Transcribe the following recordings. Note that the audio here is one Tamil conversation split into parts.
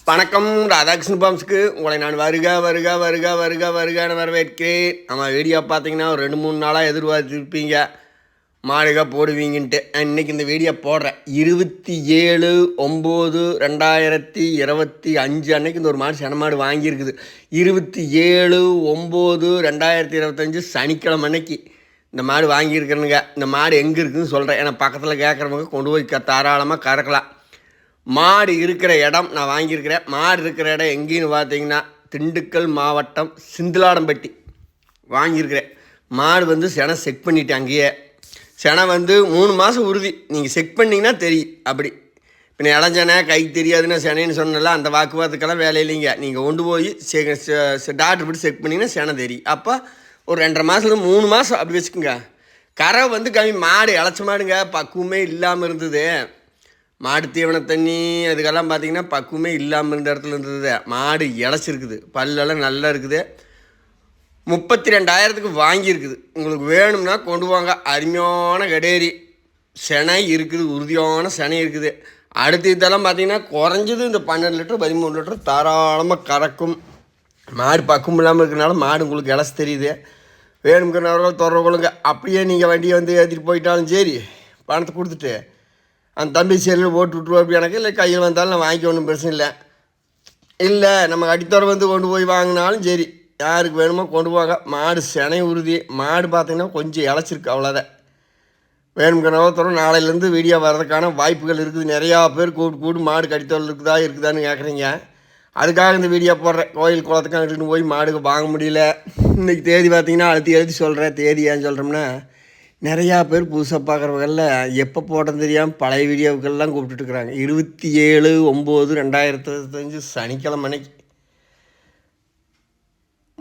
வணக்கம் ராதாகிருஷ்ணன் பாம்ஸுக்கு உங்களை நான் வருகன்னு வரவேற்கிறேன். நம்ம வீடியோ பார்த்தீங்கன்னா ஒரு 2-3 நாளாக எதிர்பார்த்துருப்பீங்க மாடுக போடுவீங்கன்ட்டு. இன்றைக்கி இந்த வீடியோ போடுறேன் 27/9/2025 அன்னைக்கு இந்த ஒரு மாடு சென மாடு வாங்கியிருக்குது. 27/9/2025 சனிக்கிழமை அன்னைக்கு இந்த மாடு வாங்கியிருக்கிறேனுங்க. இந்த மாடு எங்கே இருக்குதுன்னு சொல்கிறேன். ஏன்னா பக்கத்தில் கேட்குறவங்க கொண்டு போய் தாராளமாக கறக்கலாம். மாடு இருக்கிற இடம் நான் வாங்கியிருக்கிறேன். மாடு இருக்கிற இடம் எங்கேன்னு பார்த்தீங்கன்னா திண்டுக்கல் மாவட்டம் சிந்திலாடம்பட்டி வாங்கியிருக்கிறேன். மாடு செனை செக் பண்ணிவிட்டேன். அங்கேயே செனை 3 மாதம் உறுதி. நீங்கள் செக் பண்ணிங்கன்னா தெரியும். அப்படி இப்போ இளஞ்சனை கைக்கு தெரியாதுன்னு செனைன்னு சொன்னல அந்த வாக்குவாதத்துக்கெல்லாம் வேலை இல்லைங்க. நீங்கள் கொண்டு போய் டாக்டர் போட்டு செக் பண்ணிங்கன்னா செனை தெரியும். அப்போ ஒரு 2.5 மாதத்துலேருந்து 3 மாதம் அப்படி வச்சுக்கோங்க. கரை கம்மி. மாடு இளைச்ச மாடுங்க, பக்குவமே இல்லாமல் இருந்தது. மாடு தீவன தண்ணி அதுக்கெல்லாம் பார்த்திங்கன்னா பக்குவமே இல்லாமல் இருந்த இடத்துல இருந்தது. மாடு இளைச்சிருக்குது, பல்லெல்லாம் நல்லா இருக்குது. 32,000க்கு வாங்கியிருக்குது. உங்களுக்கு வேணும்னா கொண்டு வாங்க. அருமையான கடேரி செனை இருக்குது, உறுதியான செனை இருக்குது. அடுத்த இதெல்லாம் பார்த்திங்கன்னா குறைஞ்சது இந்த 12 லிட்டர் 13 லிட்டர் தாராளமாக கறக்கும். மாடு பக்குவம் இல்லாமல் இருக்கிறனால மாடு உங்களுக்கு இலசு தெரியுது. வேணுங்கிறவர்கள் தொடர்புகளுங்க. அப்படியே நீங்கள் வண்டியை ஏற்றிட்டு போயிட்டாலும் சரி, பணத்தை கொடுத்துட்டு அந்த தம்பி செல்லில் போட்டு விட்ருவோம் எனக்கு. இல்லை கையில் வந்தாலும் நான் வாங்கிக்க ஒன்றும் பிரச்சனை இல்லை. இல்லை நம்ம அடித்தோரை கொண்டு போய் வாங்கினாலும் சரி, யாருக்கு வேணுமோ கொண்டு போங்க. மாடு செனை உறுதி. மாடு பார்த்திங்கன்னா கொஞ்சம் இளைச்சிருக்கு, அவ்வளோதான். வேணுங்கிறவத்தோட நாளையிலேருந்து வீடியோ வர்றதுக்கான வாய்ப்புகள் இருக்குது. நிறையா பேர் கூட்டு மாடு கடித்தோல் இருக்குதான்னு கேட்குறீங்க. அதுக்காக இந்த வீடியோ போடுறேன். கோயில் குளத்துக்கு அங்கிட்டு போய் மாடுக்கு வாங்க முடியல. இன்றைக்கி தேதி பார்த்திங்கன்னா எழுதி சொல்கிறேன். தேதி ஏன்னு சொல்கிறோம்னா, நிறையா பேர் புதுசாக பார்க்குறவங்களில் எப்போ போட்டோன்னு தெரியாமல் பழைய வீடியோவுக்கெல்லாம் கூப்பிட்டுருக்குறாங்க. 27/9/2025 சனிக்கிழமை அன்னைக்கு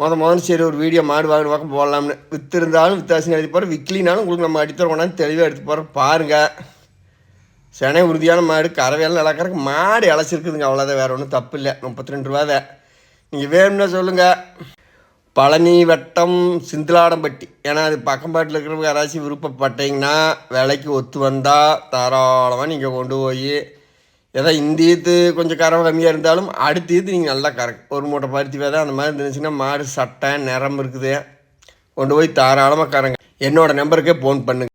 முதல்ல சரி ஒரு வீடியோ மாடு வாங்கின பக்கம் போடலாம்னு. விற்றுருந்தாலும் வித்தாசின்னு எழுதி போகிறேன். விற்கலினாலும் உங்களுக்கு நம்ம அடித்தர கொண்டாந்து தெளிவாக எடுத்து போகிறோம். பாருங்கள், செனை உறுதியான மாடு, கறவையெல்லாம் நல்லா கறக்கு. மாடு இளைச்சிருக்குதுங்க, அவ்வளோதான். வேறு ஒன்றும் தப்பு இல்லை. 32 ரூபா தான். நீங்கள் வேணும்னா சொல்லுங்கள். பழனி வட்டம் சிந்திலாடம்பட்டி. ஏன்னா அது பக்கம்பாட்டில் இருக்கிறவங்க யாராச்சும் விருப்பப்பட்டீங்கன்னா விலைக்கு ஒத்து வந்தால் தாராளமாக நீங்கள் கொண்டு போய் ஏதோ இந்தியத்து கொஞ்சம் கறவை கம்மியாக இருந்தாலும் அடுத்த ஈத்து நீங்கள் நல்லா கறக்கு. ஒரு மூட்டை பருத்தி விதை அந்த மாதிரி இருந்துச்சுன்னா மாடு சட்டை நிறம் இருக்குது, கொண்டு போய் தாராளமாக கறங்க. என்னோடய நம்பருக்கே ஃபோன் பண்ணுங்கள்.